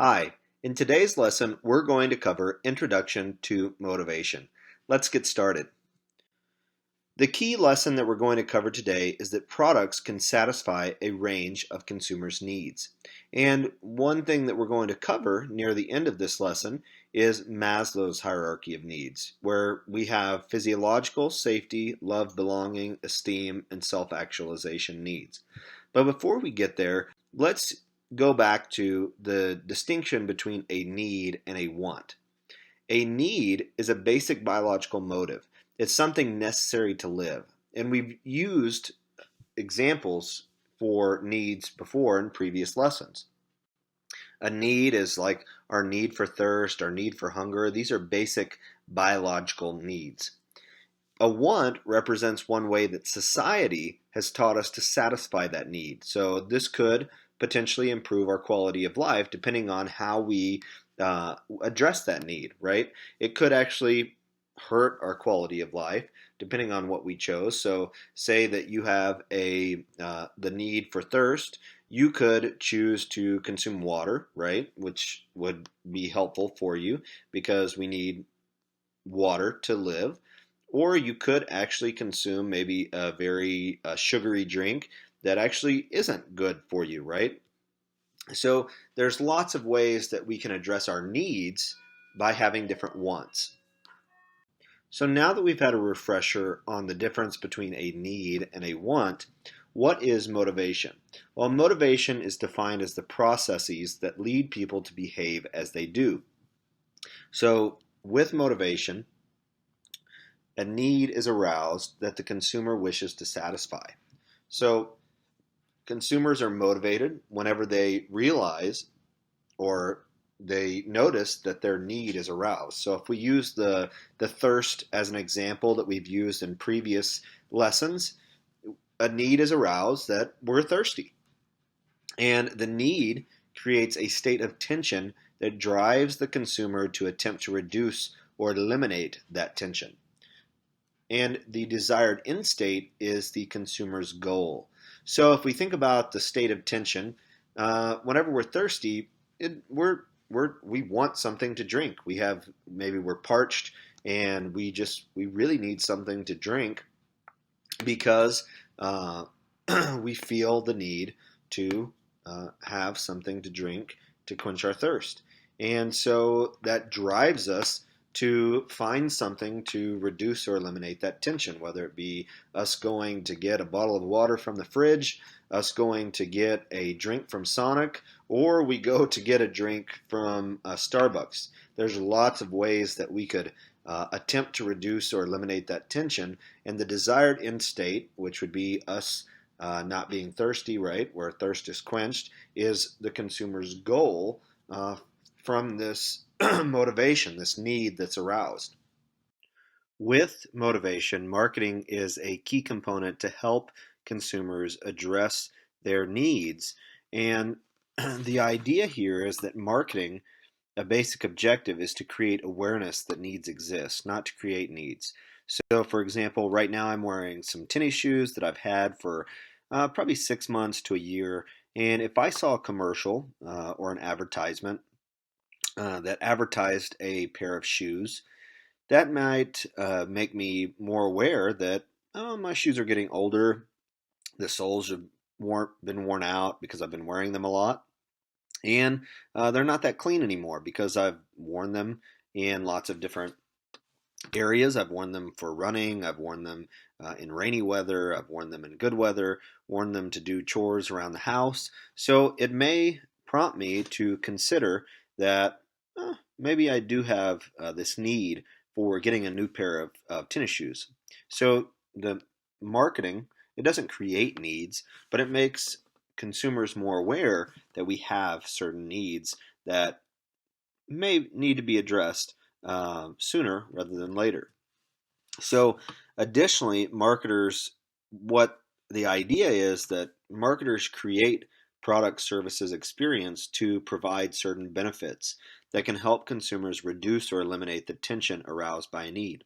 Hi, in today's lesson, we're going to cover Introduction to Motivation. Let's get started. The key lesson that we're going to cover today is that products can satisfy a range of consumers' needs. And one thing that we're going to cover near the end of this lesson is Maslow's hierarchy of needs, where we have physiological, safety, love, belonging, esteem, and self-actualization needs. But before we get there, let's go back to the distinction between a need and a want. A need is a basic biological motive. It's something necessary to live. And we've used examples for needs before in previous lessons. A need is like our need for thirst, our need for hunger. These are basic biological needs. A want represents one way that society has taught us to satisfy that need. So this could potentially improve our quality of life depending on how we address that need, right? It could actually hurt our quality of life depending on what we chose. So say that you have the need for thirst, you could choose to consume water, right? Which would be helpful for you because we need water to live. Or you could actually consume maybe a very sugary drink that actually isn't good for you, right? So there's lots of ways that we can address our needs by having different wants. So now that we've had a refresher on the difference between a need and a want, what is motivation? Well, motivation is defined as the processes that lead people to behave as they do. So with motivation, a need is aroused that the consumer wishes to satisfy. So consumers are motivated whenever they realize or they notice that their need is aroused. So if we use the thirst as an example that we've used in previous lessons, a need is aroused that we're thirsty. And the need creates a state of tension that drives the consumer to attempt to reduce or eliminate that tension. And the desired end state is the consumer's goal. So if we think about the state of tension, whenever we're thirsty, we want something to drink. Maybe we're parched and we really need something to drink because we feel the need to have something to drink to quench our thirst. And so that drives us to find something to reduce or eliminate that tension, whether it be us going to get a bottle of water from the fridge, us going to get a drink from Sonic, or we go to get a drink from Starbucks. There's lots of ways that we could attempt to reduce or eliminate that tension, and the desired end state, which would be us not being thirsty, right, where thirst is quenched, is the consumer's goal from this motivation, this need that's aroused. With motivation, marketing is a key component to help consumers address their needs. And the idea here is that marketing, a basic objective, is to create awareness that needs exist, not to create needs. So, for example, right now I'm wearing some tennis shoes that I've had for probably 6 months to a year. And if I saw a commercial or an advertisement that advertised a pair of shoes, that might make me more aware that my shoes are getting older. The soles have been worn out because I've been wearing them a lot. And they're not that clean anymore because I've worn them in lots of different areas. I've worn them for running. I've worn them in rainy weather. I've worn them in good weather, worn them to do chores around the house. So it may prompt me to consider that maybe I do have this need for getting a new pair of tennis shoes. So the marketing, it doesn't create needs, but it makes consumers more aware that we have certain needs that may need to be addressed sooner rather than later. So additionally, what the idea is that marketers create product services experience to provide certain benefits that can help consumers reduce or eliminate the tension aroused by a need.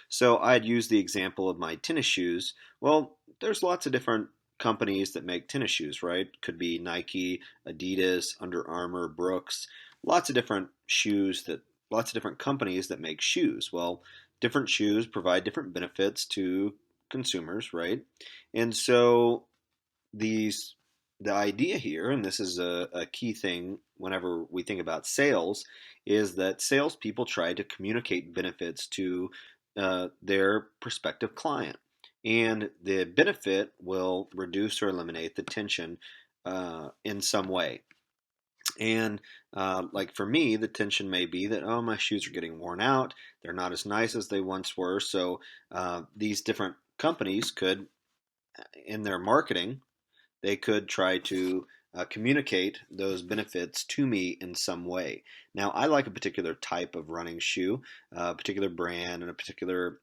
So I'd use the example of my tennis shoes. Well, there's lots of different companies that make tennis shoes, right? Could be Nike, Adidas, Under Armour, Brooks, lots of different shoes that lots of different companies that make shoes. Well, different shoes provide different benefits to consumers, right? And so these the idea here, and this is a key thing whenever we think about sales, is that salespeople try to communicate benefits to their prospective client, and the benefit will reduce or eliminate the tension in some way. And like for me, the tension may be that, oh, my shoes are getting worn out, they're not as nice as they once were. So these different companies could, in their marketing, they could try to communicate those benefits to me in some way. Now, I like a particular type of running shoe, a particular brand, and a particular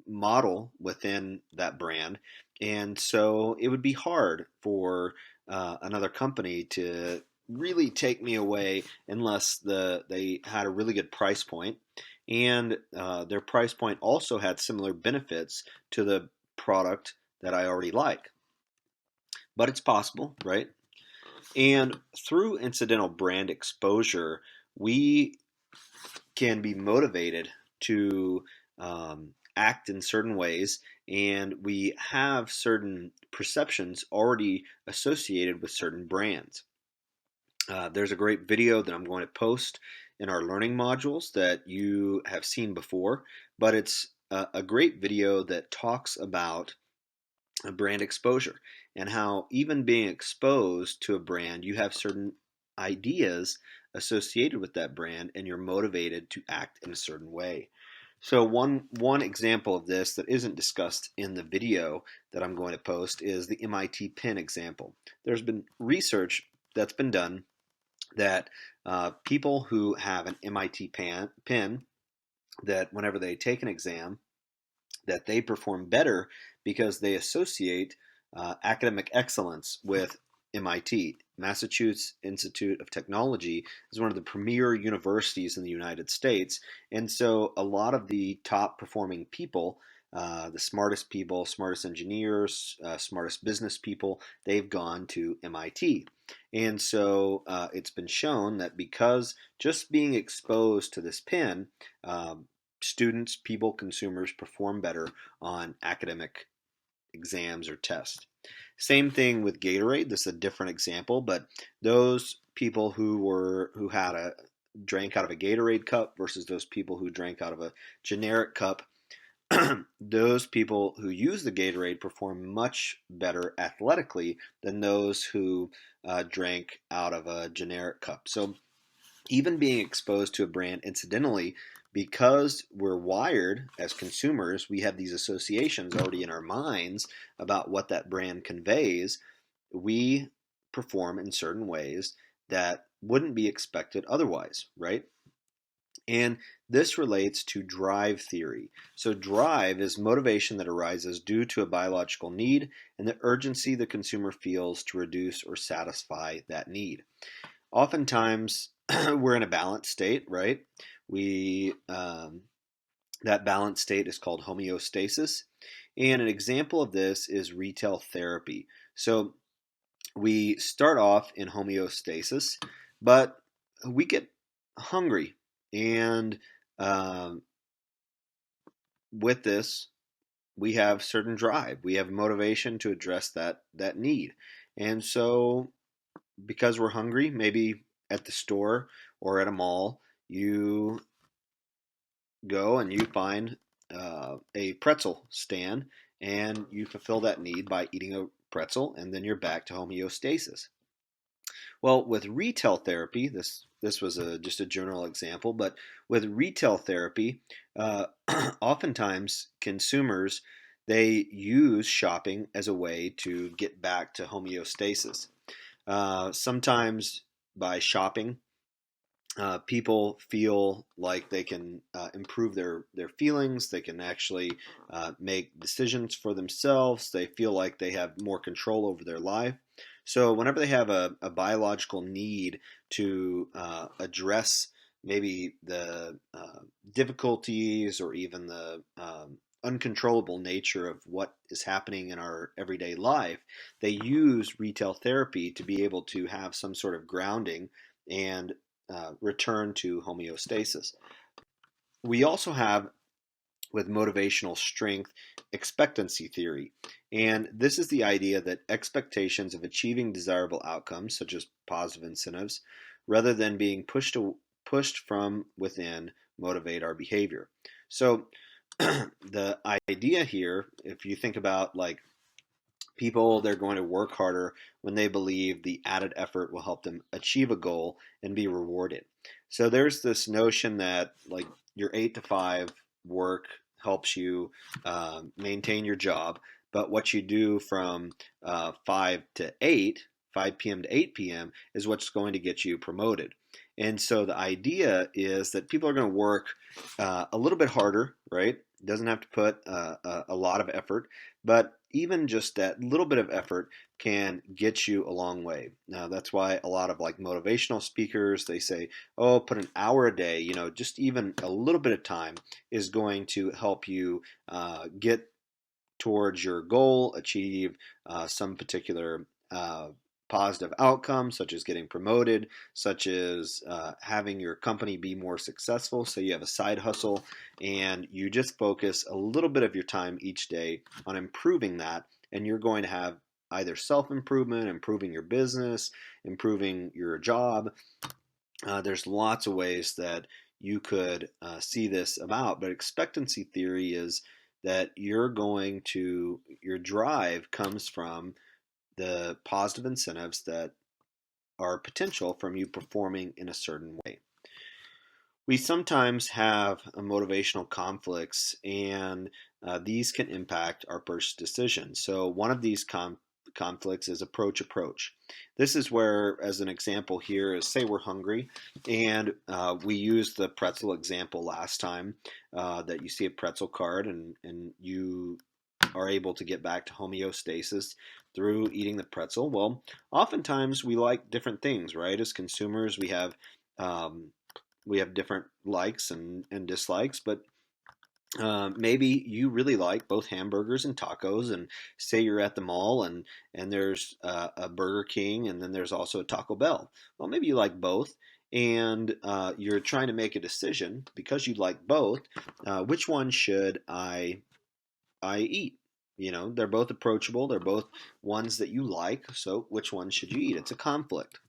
model within that brand. And so it would be hard for another company to really take me away unless they had a really good price point, and their price point also had similar benefits to the product that I already like. But it's possible, right? And through incidental brand exposure, we can be motivated to act in certain ways, and we have certain perceptions already associated with certain brands. There's a great video that I'm going to post in our learning modules that you have seen before, but it's a great video that talks about brand exposure and how even being exposed to a brand, you have certain ideas associated with that brand and you're motivated to act in a certain way. So one example of this that isn't discussed in the video that I'm going to post is the MIT pen example. There's been research that's been done that people who have an MIT pen, that whenever they take an exam, that they perform better because they associate academic excellence with MIT. Massachusetts Institute of Technology is one of the premier universities in the United States, and so a lot of the top performing people, smartest engineers, smartest business people, they've gone to MIT. And so it's been shown that because just being exposed to this pen, students, people, consumers perform better on academic exams or tests. Same thing with Gatorade. This is a different example, but those people who had a drank out of a Gatorade cup versus those people who drank out of a generic cup, those people who use the Gatorade perform much better athletically than those who drank out of a generic cup. So even being exposed to a brand incidentally, because we're wired as consumers, we have these associations already in our minds about what that brand conveys. We perform in certain ways that wouldn't be expected otherwise, right? And this relates to drive theory. So, drive is motivation that arises due to a biological need and the urgency the consumer feels to reduce or satisfy that need. Oftentimes, we're in a balanced state, right? We That balanced state is called homeostasis, and an example of this is retail therapy. So we start off in homeostasis, but we get hungry, and um, with this, we have certain drive. We have motivation to address that need, and so because we're hungry, maybe at the store or at a mall, you go and you find a pretzel stand and you fulfill that need by eating a pretzel, and then you're back to homeostasis. Well, with retail therapy, this was just a general example, but with retail therapy, oftentimes consumers, they use shopping as a way to get back to homeostasis. Sometimes by shopping, people feel like they can improve their feelings. They can actually make decisions for themselves. They feel like they have more control over their life. So whenever they have a biological need to address maybe the difficulties or even the uncontrollable nature of what is happening in our everyday life, they use retail therapy to be able to have some sort of grounding and return to homeostasis. We also have, with motivational strength, expectancy theory. And this is the idea that expectations of achieving desirable outcomes, such as positive incentives, rather than being pushed from within, motivate our behavior. So the idea here, if you think about like people, they're going to work harder when they believe the added effort will help them achieve a goal and be rewarded. So there's this notion that like your 8 to 5 work helps you maintain your job, but what you do from 5 to 8, 5 p.m. to 8 p.m. is what's going to get you promoted. And so the idea is that people are going to work a little bit harder, right? Doesn't have to put a lot of effort, but even just that little bit of effort can get you a long way. Now, that's why a lot of like motivational speakers, they say, oh, put an hour a day, just even a little bit of time is going to help you get towards your goal, achieve some particular positive outcome, such as getting promoted, such as having your company be more successful. So you have a side hustle and you just focus a little bit of your time each day on improving that, and you're going to have either self-improvement, improving your business, improving your job. There's lots of ways that you could see this about, but expectancy theory is that your drive comes from the positive incentives that are potential from you performing in a certain way. We sometimes have motivational conflicts, and these can impact our purchase decisions. So one of these conflicts is approach. This is where, as an example here, is say we're hungry, and we used the pretzel example last time, that you see a pretzel cart and you are able to get back to homeostasis through eating the pretzel. Well, oftentimes we like different things, right? As consumers, we have different likes and dislikes, but maybe you really like both hamburgers and tacos, and say you're at the mall and there's a Burger King and then there's also a Taco Bell. Well, maybe you like both, and you're trying to make a decision because you like both. Which one should I eat? They're both approachable. They're both ones that you like. So which one should you eat? It's a conflict.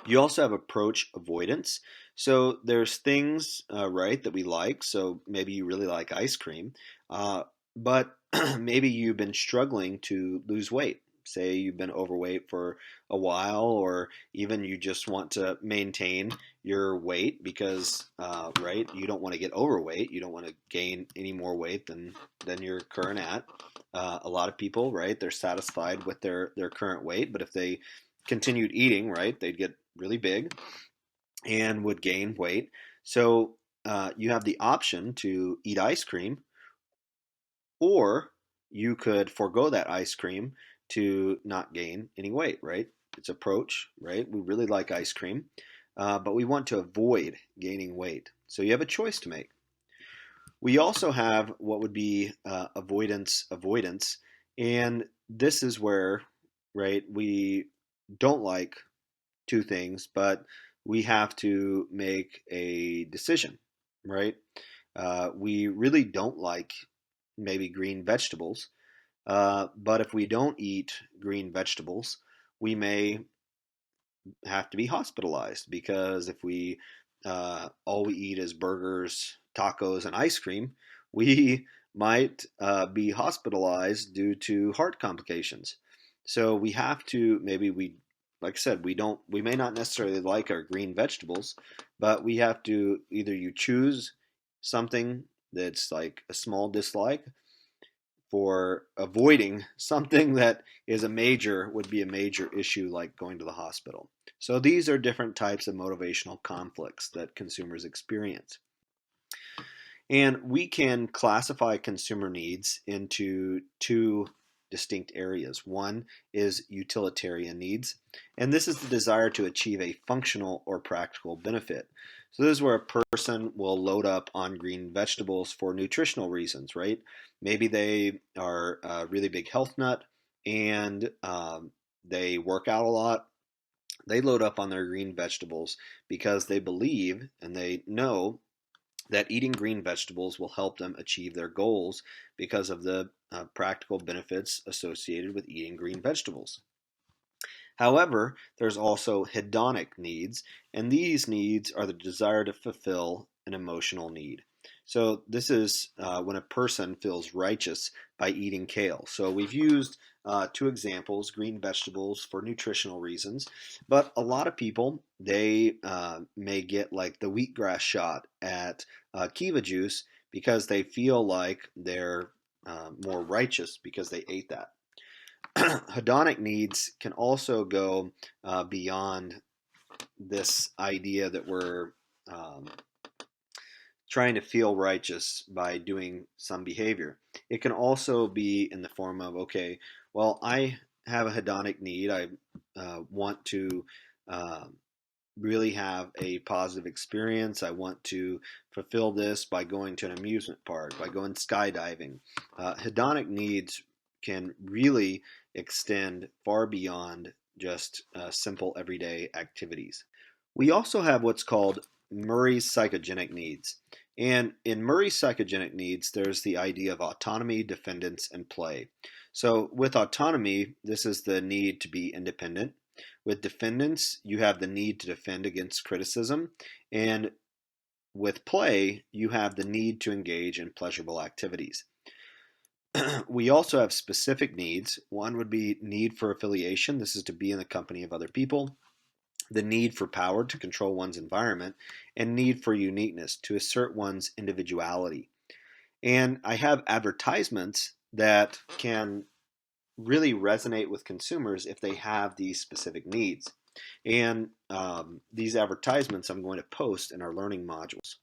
You also have approach avoidance. So there's things, right, that we like. So maybe you really like ice cream, but maybe you've been struggling to lose weight. Say you've been overweight for a while, or even you just want to maintain your weight because, right, you don't want to get overweight. You don't want to gain any more weight than you're current at. A lot of people, right, they're satisfied with their current weight, but if they continued eating, right, they'd get really big and would gain weight. So you have the option to eat ice cream, or you could forego that ice cream to not gain any weight, right? It's approach, right? We really like ice cream, but we want to avoid gaining weight. So you have a choice to make. We also have what would be avoidance, and this is where, right, we don't like two things, but we have to make a decision, right? We really don't like maybe green vegetables, but if we don't eat green vegetables, we may have to be hospitalized, because if we all we eat is burgers, tacos, and ice cream, we might be hospitalized due to heart complications. So we have to, like I said, we may not necessarily like our green vegetables, but we have to either you choose something that's like a small dislike for avoiding something that would be a major issue, like going to the hospital. So these are different types of motivational conflicts that consumers experience. And we can classify consumer needs into two distinct areas. One is utilitarian needs, and this is the desire to achieve a functional or practical benefit. So this is where a person will load up on green vegetables for nutritional reasons, right? Maybe they are a really big health nut and they work out a lot. They load up on their green vegetables because they believe and they know that eating green vegetables will help them achieve their goals because of the practical benefits associated with eating green vegetables. However, there's also hedonic needs, and these needs are the desire to fulfill an emotional need. So, this is when a person feels righteous by eating kale. So, we've used two examples, green vegetables for nutritional reasons, but a lot of people, they may get like the wheatgrass shot at kiva juice because they feel like they're more righteous because they ate that. Hedonic needs can also go beyond this idea that we're um, trying to feel righteous by doing some behavior. It can also be in the form of, okay, well, I have a hedonic need. I want to uh, really have a positive experience. I want to fulfill this by going to an amusement park, by going skydiving. Hedonic needs can really extend far beyond just simple everyday activities. We also have what's called Murray's psychogenic needs. And in Murray's psychogenic needs, there's the idea of autonomy, dependence, and play. So, with autonomy, this is the need to be independent. With dependence, you have the need to defend against criticism. And with play, you have the need to engage in pleasurable activities. We also have specific needs. One would be need for affiliation. This is to be in the company of other people. The need for power to control one's environment, and need for uniqueness to assert one's individuality. And I have advertisements that can really resonate with consumers if they have these specific needs. And these advertisements I'm going to post in our learning modules.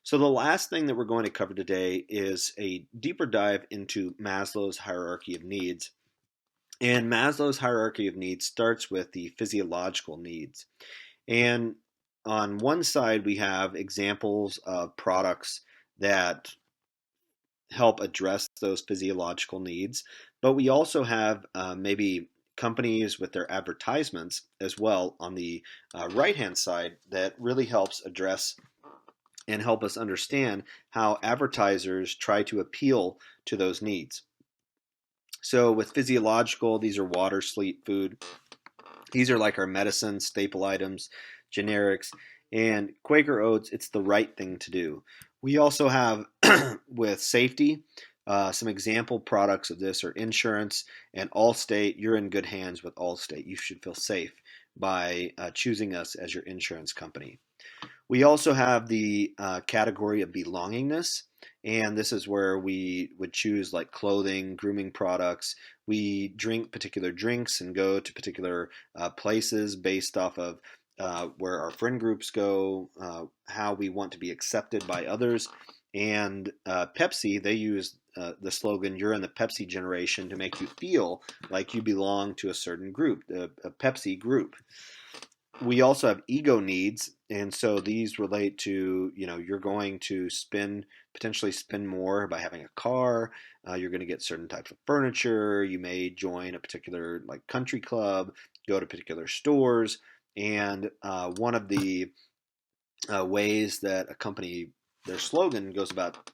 So the last thing that we're going to cover today is a deeper dive into Maslow's hierarchy of needs. And Maslow's hierarchy of needs starts with the physiological needs. And on one side, we have examples of products that help address those physiological needs, but we also have maybe companies with their advertisements as well on the right hand side that really helps address and help us understand how advertisers try to appeal to those needs. So with physiological, these are water, sleep, food. These are like our medicine, staple items, generics, and Quaker Oats, it's the right thing to do. We also have with safety, some example products of this are insurance and Allstate. You're in good hands with Allstate. You should feel safe by choosing us as your insurance company. We also have the category of belongingness, and this is where we would choose like clothing, grooming products. We drink particular drinks and go to particular places based off of where our friend groups go, how we want to be accepted by others. And Pepsi, they use the slogan, "You're in the Pepsi generation," to make you feel like you belong to a certain group, a Pepsi group. We also have ego needs, and so these relate to, you're going to potentially spend more by having a car. You're going to get certain types of furniture. You may join a particular like country club, go to particular stores, and one of the ways that a company, their slogan goes about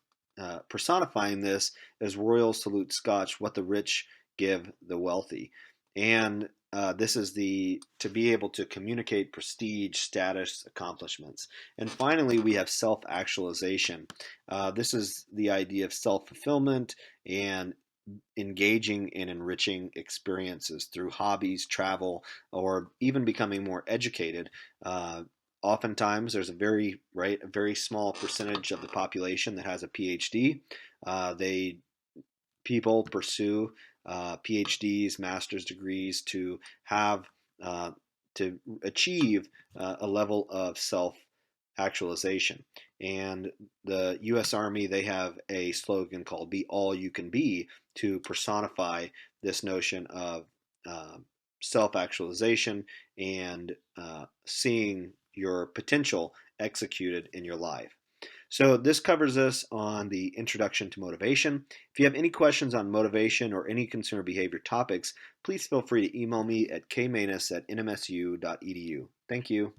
personifying this is "Royal Salute Scotch, what the rich give the wealthy." And this is to be able to communicate prestige, status, accomplishments. And finally, we have self-actualization. This is the idea of self-fulfillment and engaging in enriching experiences through hobbies, travel, or even becoming more educated. Oftentimes, there's a very small percentage of the population that has a PhD. They People pursue PhDs, master's degrees to have to achieve a level of self self-actualization. And the U.S. Army, they have a slogan called "Be All You Can Be" to personify this notion of uh, self-actualization and seeing your potential executed in your life. So this covers us on the introduction to motivation. If you have any questions on motivation or any consumer behavior topics, please feel free to email me at kmanus@nmsu.edu. Thank you.